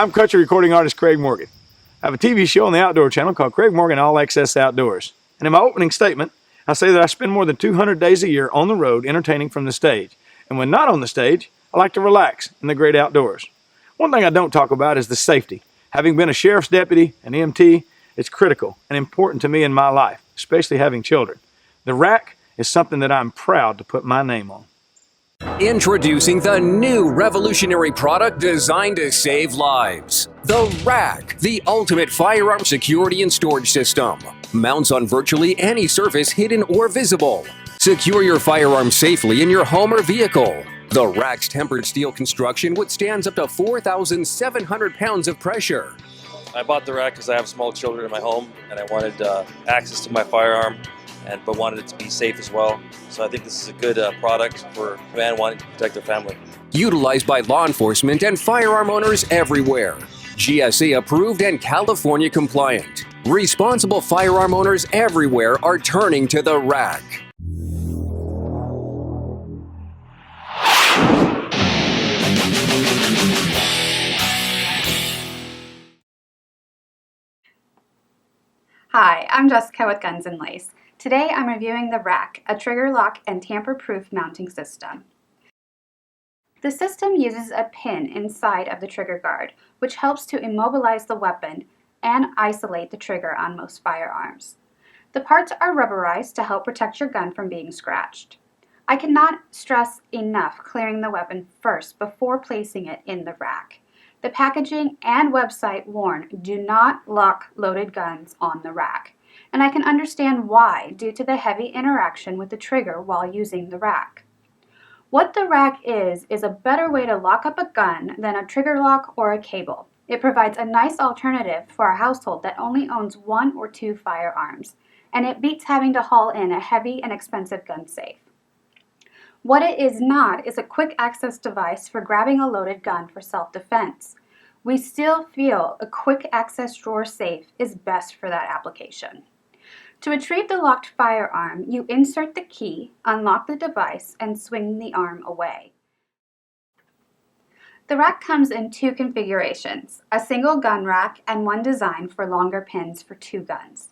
I'm country recording artist Craig Morgan. I have a TV show on the Outdoor Channel called Craig Morgan All Access Outdoors. And in my opening statement, I say that I spend more than 200 days a year on the road entertaining from the stage. And when not on the stage, I like to relax in the great outdoors. One thing I don't talk about is the safety. Having been a sheriff's deputy, an EMT, it's critical and important to me in my life, especially having children. The rack is something that I'm proud to put my name on. Introducing the new revolutionary product designed to save lives. The Rack, the ultimate firearm security and storage system. Mounts on virtually any surface, hidden or visible. Secure your firearm safely in your home or vehicle. The Rack's tempered steel construction withstands up to 4,700 pounds of pressure. I bought the Rack because I have small children in my home and I wanted access to my firearm, but wanted it to be safe as well. So I think this is a good product for a man wanting to protect their family. Utilized by law enforcement and firearm owners everywhere. GSA approved and California compliant. Responsible firearm owners everywhere are turning to the Rack. Hi, I'm Jessica with Guns and Lace. Today I'm reviewing the Rack, a trigger lock and tamper-proof mounting system. The system uses a pin inside of the trigger guard, which helps to immobilize the weapon and isolate the trigger on most firearms. The parts are rubberized to help protect your gun from being scratched. I cannot stress enough clearing the weapon first before placing it in the rack. The packaging and website warn, do not lock loaded guns on the rack. And I can understand why, due to the heavy interaction with the trigger while using the rack. What the rack is a better way to lock up a gun than a trigger lock or a cable. It provides a nice alternative for a household that only owns 1 or 2 firearms, and it beats having to haul in a heavy and expensive gun safe. What it is not is a quick access device for grabbing a loaded gun for self-defense. We still feel a quick access drawer safe is best for that application. To retrieve the locked firearm, you insert the key, unlock the device, and swing the arm away. The rack comes in 2 configurations, a single gun rack and one designed for longer pins for 2 guns.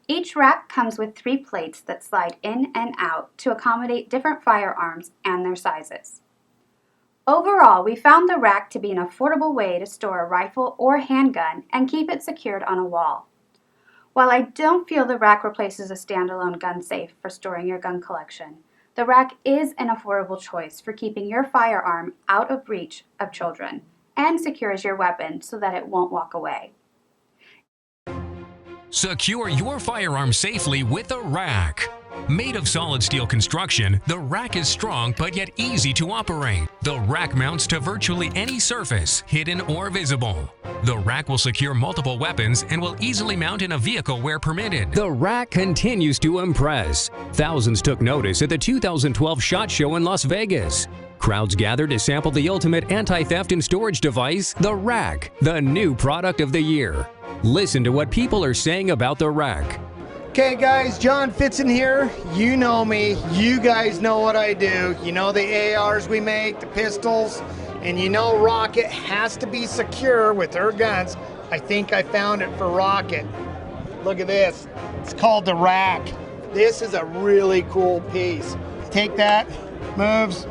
Each rack comes with 3 plates that slide in and out to accommodate different firearms and their sizes. Overall, we found the rack to be an affordable way to store a rifle or handgun and keep it secured on a wall. While I don't feel the rack replaces a standalone gun safe for storing your gun collection, the rack is an affordable choice for keeping your firearm out of reach of children and secures your weapon so that it won't walk away. Secure your firearm safely with a Rack. Made of solid steel construction, the Rack is strong but yet easy to operate. The Rack mounts to virtually any surface, hidden or visible. The Rack will secure multiple weapons and will easily mount in a vehicle where permitted. The Rack continues to impress. Thousands took notice at the 2012 SHOT Show in Las Vegas. Crowds gathered to sample the ultimate anti-theft and storage device, the Rack, the new product of the year. Listen to what people are saying about the Rack. Okay guys, John Fitzen here. You know me, you guys know what I do. You know the ARs we make, the pistols, and you know Rocket has to be secure with her guns. I think I found it for Rocket. Look at this, it's called the Rack. This is a really cool piece. Take that, moves,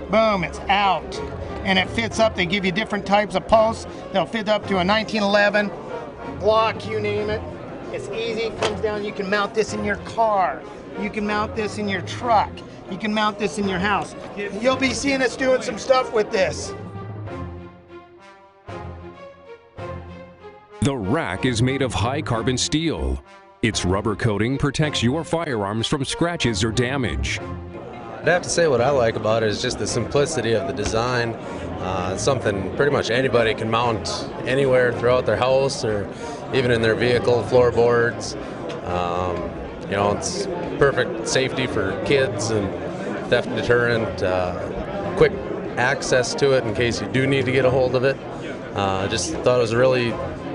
boom, it's out. And it fits up, they give you different types of posts. They'll fit up to a 1911, Glock, you name it. It's easy, it comes down, you can mount this in your car. You can mount this in your truck. You can mount this in your house. You'll be seeing us doing some stuff with this. The Rack is made of high carbon steel. Its rubber coating protects your firearms from scratches or damage. I'd have to say what I like about it is just the simplicity of the design. It's something pretty much anybody can mount anywhere throughout their house or even in their vehicle floorboards. You know, it's perfect safety for kids and theft deterrent, quick access to it in case you do need to get a hold of it. Just thought it was a really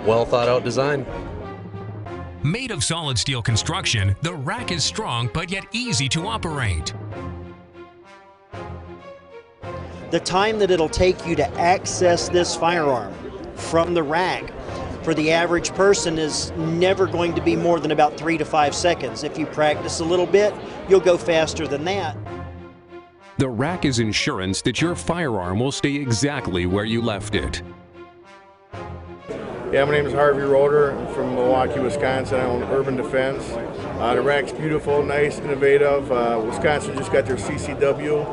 well thought out design. Made of solid steel construction, the Rack is strong but yet easy to operate. The time that it'll take you to access this firearm from the rack for the average person is never going to be more than about 3 to 5 seconds. If you practice a little bit, you'll go faster than that. The rack is insurance that your firearm will stay exactly where you left it. Yeah, my name is Harvey Roeder. I'm from Milwaukee, Wisconsin. I own Urban Defense. The rack's beautiful, nice, innovative. Wisconsin just got their CCW,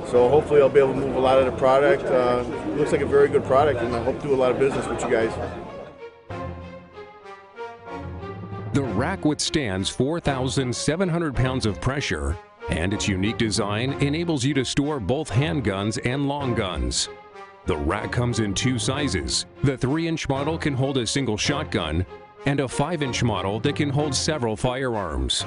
so hopefully I'll be able to move a lot of the product. It looks like a very good product, and I hope to do a lot of business with you guys. The rack withstands 4,700 pounds of pressure, and its unique design enables you to store both handguns and long guns. The rack comes in 2 sizes. The 3-inch model can hold a single shotgun, and a 5-inch model that can hold several firearms.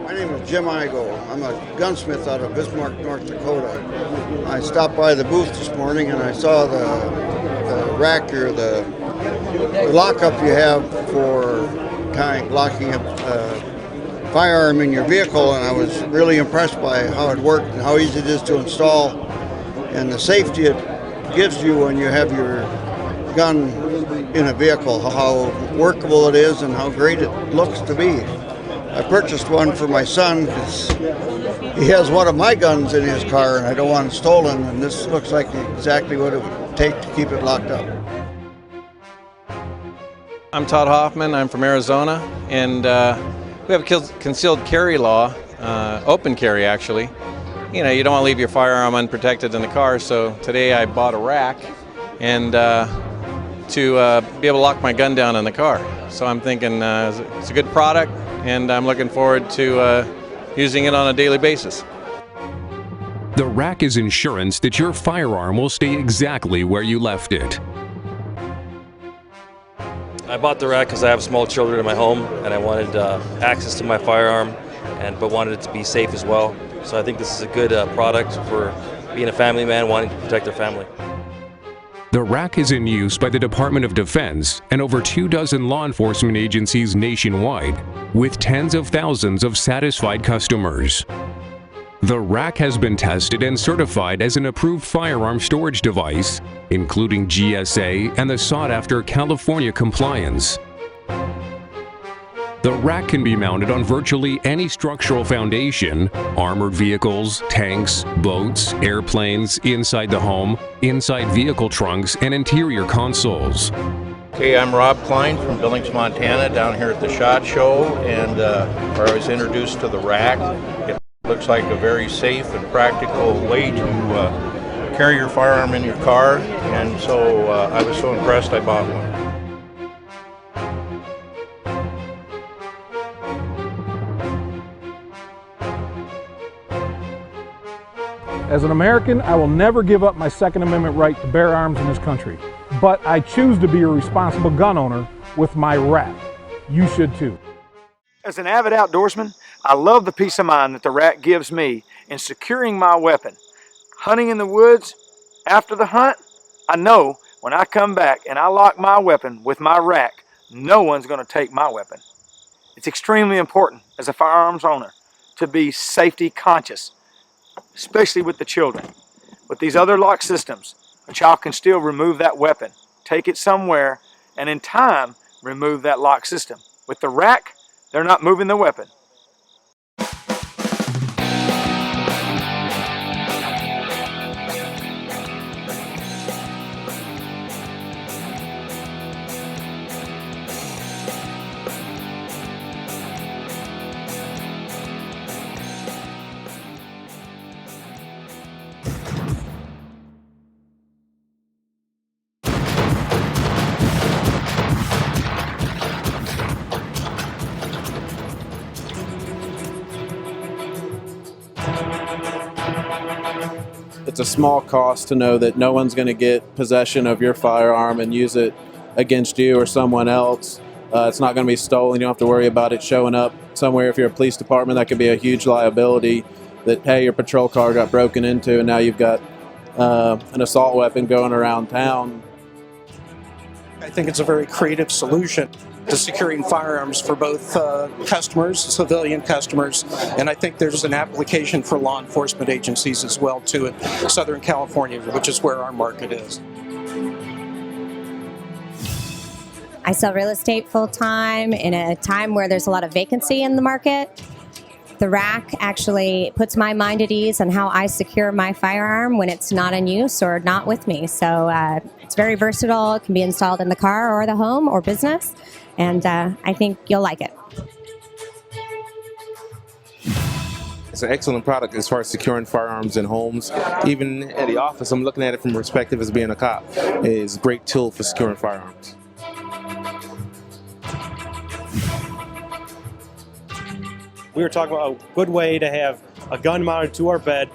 My name is Jim Igo. I'm a gunsmith out of Bismarck, North Dakota. I stopped by the booth this morning and I saw the rack or the lockup you have for locking up a firearm in your vehicle, and I was really impressed by how it worked and how easy it is to install and the safety it gives you when you have your gun in a vehicle, how workable it is and how great it looks to be. I purchased one for my son because he has one of my guns in his car and I don't want it stolen, and this looks like exactly what it would take to keep it locked up. I'm Todd Hoffman. I'm from Arizona, and we have a concealed carry law, open carry actually. You know, you don't want to leave your firearm unprotected in the car, so today I bought a rack and to be able to lock my gun down in the car. So I'm thinking it's a good product, and I'm looking forward to using it on a daily basis. The rack is insurance that your firearm will stay exactly where you left it. I bought the rack because I have small children in my home, and I wanted access to my firearm, but wanted it to be safe as well. So I think this is a good product for being a family man wanting to protect their family. The rack is in use by the Department of Defense and over 24 law enforcement agencies nationwide, with tens of thousands of satisfied customers. The rack has been tested and certified as an approved firearm storage device, including GSA and the sought-after California compliance. The rack can be mounted on virtually any structural foundation: armored vehicles, tanks, boats, airplanes, inside the home, inside vehicle trunks, and interior consoles. Okay, I'm Rob Klein from Billings, Montana, down here at the SHOT Show, and where I was introduced to the rack. It looks like a very safe and practical way to carry your firearm in your car, and so I was so impressed I bought one. As an American, I will never give up my Second Amendment right to bear arms in this country. But I choose to be a responsible gun owner with my rack. You should too. As an avid outdoorsman, I love the peace of mind that the rack gives me in securing my weapon. Hunting in the woods, after the hunt, I know when I come back and I lock my weapon with my rack, no one's going to take my weapon. It's extremely important as a firearms owner to be safety conscious, especially with the children. With these other lock systems, a child can still remove that weapon, take it somewhere, and in time, remove that lock system. With the rack, they're not moving the weapon. It's a small cost to know that no one's going to get possession of your firearm and use it against you or someone else. It's not going to be stolen. You don't have to worry about it showing up somewhere. If you're a police department, that could be a huge liability that, hey, your patrol car got broken into and now you've got an assault weapon going around town. I think it's a very creative solution to securing firearms for both customers, civilian customers, and I think there's an application for law enforcement agencies as well too in Southern California, which is where our market is. I sell real estate full-time in a time where there's a lot of vacancy in the market. The rack actually puts my mind at ease on how I secure my firearm when it's not in use or not with me. So it's very versatile. It can be installed in the car or the home or business, and I think you'll like it. It's an excellent product as far as securing firearms in homes. Even at the office, I'm looking at it from the perspective as being a cop. It's a great tool for securing firearms. We were talking about a good way to have a gun mounted to our bed,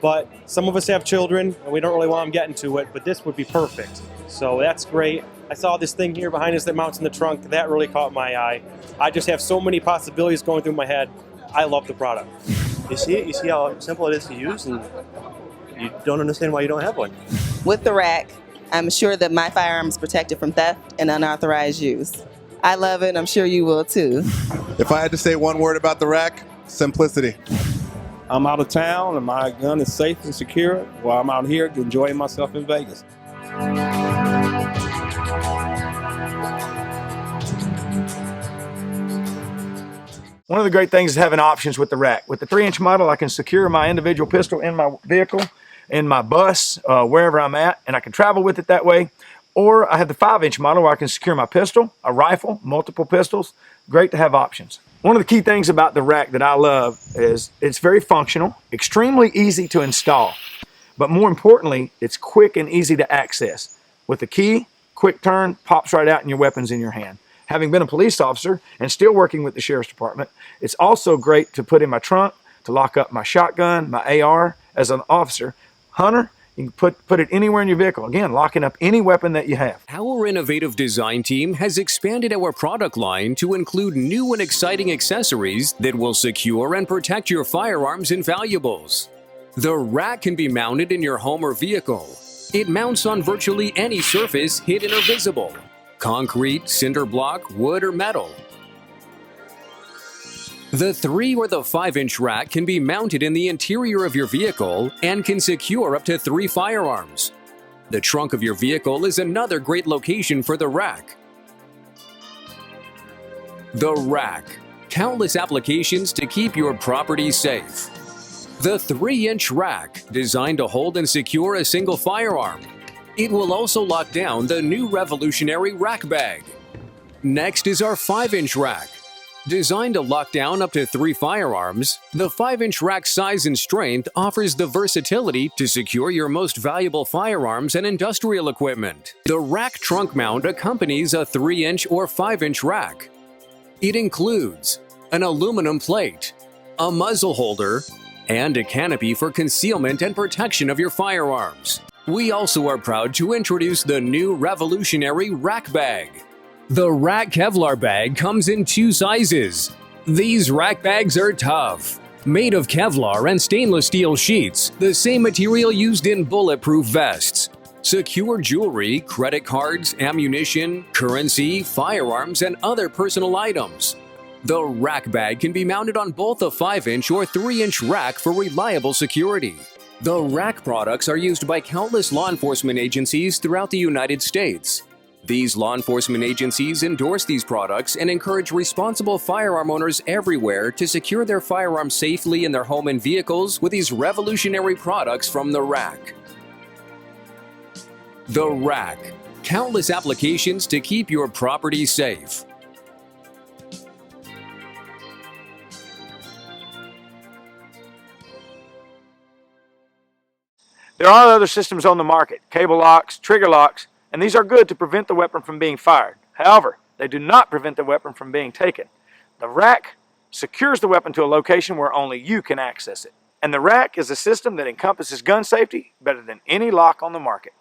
but some of us have children and we don't really want them getting to it, but this would be perfect. So that's great. I saw this thing here behind us that mounts in the trunk. That really caught my eye. I just have so many possibilities going through my head. I love the product. You see it? You see how simple it is to use, and you don't understand why you don't have one. With the rack, I'm sure that my firearm is protected from theft and unauthorized use. I love it. I'm sure you will too. If I had to say one word about the rack, simplicity. I'm out of town and my gun is safe and secure while I'm out here enjoying myself in Vegas. One of the great things is having options with the rack. With the 3-inch model, I can secure my individual pistol in my vehicle, in my bus, wherever I'm at, and I can travel with it that way. Or I have the 5-inch model where I can secure my pistol, a rifle, multiple pistols. Great to have options. One of the key things about the rack that I love is it's very functional, extremely easy to install, but more importantly, it's quick and easy to access. With the key, quick turn, pops right out and your weapon's in your hand. Having been a police officer and still working with the Sheriff's Department, it's also great to put in my trunk, to lock up my shotgun, my AR. As an officer, hunter, you can put it anywhere in your vehicle. Again, locking up any weapon that you have. Our innovative design team has expanded our product line to include new and exciting accessories that will secure and protect your firearms and valuables. The rack can be mounted in your home or vehicle. It mounts on virtually any surface, hidden or visible. Concrete, cinder block, wood, or metal. The 3 or the 5-inch rack can be mounted in the interior of your vehicle and can secure up to 3 firearms. The trunk of your vehicle is another great location for the rack. The rack. Countless applications to keep your property safe. The 3-inch rack, designed to hold and secure a single firearm. It will also lock down the new revolutionary rack bag. Next is our 5-inch rack. Designed to lock down up to 3 firearms, the 5-inch rack size and strength offers the versatility to secure your most valuable firearms and industrial equipment. The rack trunk mount accompanies a 3-inch or 5-inch rack. It includes an aluminum plate, a muzzle holder, and a canopy for concealment and protection of your firearms. We also are proud to introduce the new revolutionary rack bag. The Rack Kevlar bag comes in 2 sizes. These rack bags are tough. Made of Kevlar and stainless steel sheets, the same material used in bulletproof vests. Secure jewelry, credit cards, ammunition, currency, firearms, and other personal items. The rack bag can be mounted on both a 5-inch or 3-inch rack for reliable security. The rack products are used by countless law enforcement agencies throughout the United States. These law enforcement agencies endorse these products and encourage responsible firearm owners everywhere to secure their firearms safely in their home and vehicles with these revolutionary products from the rack. The rack. Countless applications to keep your property safe. There are other systems on the market, cable locks, trigger locks, and these are good to prevent the weapon from being fired. However, they do not prevent the weapon from being taken. The rack secures the weapon to a location where only you can access it. And the rack is a system that encompasses gun safety better than any lock on the market.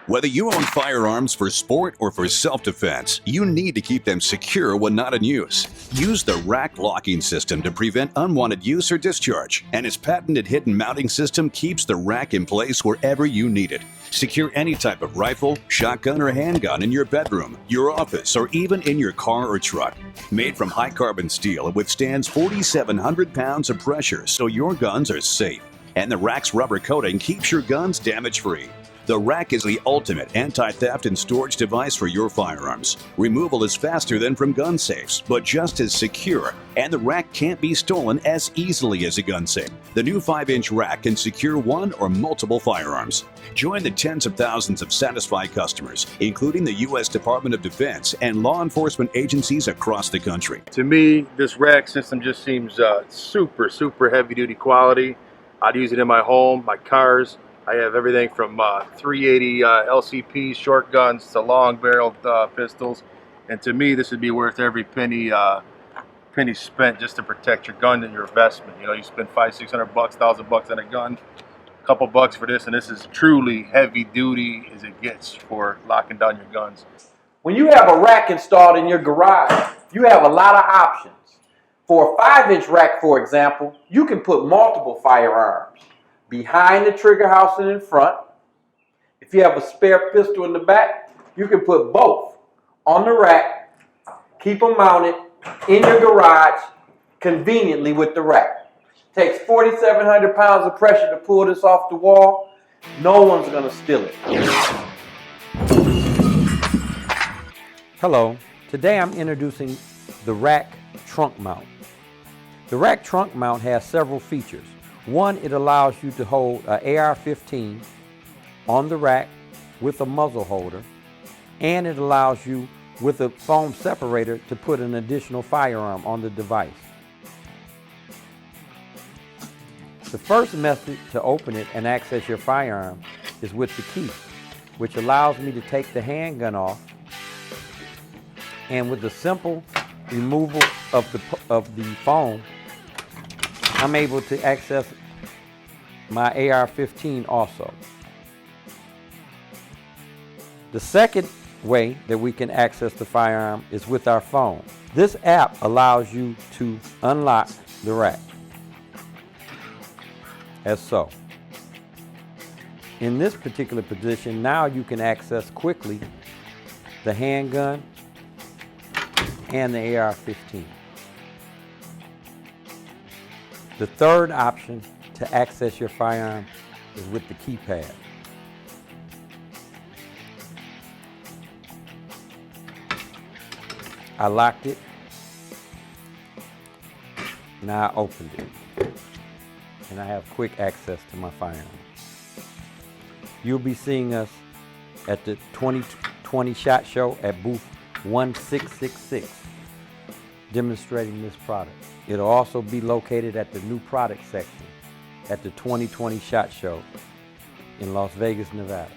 Whether you own firearms for sport or for self-defense, you need to keep them secure when not in use. Use the rack locking system to prevent unwanted use or discharge, and its patented hidden mounting system keeps the rack in place wherever you need it. Secure any type of rifle, shotgun, or handgun in your bedroom, your office, or even in your car or truck. Made from high-carbon steel, it withstands 4,700 pounds of pressure, so your guns are safe. And the rack's rubber coating keeps your guns damage-free. The rack is the ultimate anti-theft and storage device for your firearms. Removal is faster than from gun safes, but just as secure, and the rack can't be stolen as easily as a gun safe. The new 5-inch rack can secure one or multiple firearms. Join the tens of thousands of satisfied customers, including the U.S. Department of Defense and law enforcement agencies across the country. To me, this rack system just seems super, super heavy-duty quality. I'd use it in my home, my cars. I have everything from 380 LCP short guns to long-barreled pistols, and to me, this would be worth every penny spent just to protect your gun and your investment. You know, you spend $500-600, $1,000 on a gun, a couple bucks for this, and this is truly heavy-duty as it gets for locking down your guns. When you have a rack installed in your garage, you have a lot of options. For a 5-inch rack, for example, you can put multiple firearms behind the trigger house and in front. If you have a spare pistol in the back, you can put both on the rack, keep them mounted in your garage conveniently with the rack. Takes 4,700 pounds of pressure to pull this off the wall. No one's gonna steal it. Hello, today I'm introducing the rack trunk mount. The rack trunk mount has several features. One, it allows you to hold an AR-15 on the rack with a muzzle holder, and it allows you with a foam separator to put an additional firearm on the device. The first method to open it and access your firearm is with the key, which allows me to take the handgun off, and with the simple removal of the foam, I'm able to access my AR-15 also. The second way that we can access the firearm is with our phone. This app allows you to unlock the rack, as so. In this particular position, now you can access quickly the handgun and the AR-15. The third option to access your firearm is with the keypad. I locked it. Now I opened it. And I have quick access to my firearm. You'll be seeing us at the 2020 SHOT Show at booth 1666, demonstrating this product. It'll also be located at the new product section at the 2020 SHOT Show in Las Vegas, Nevada.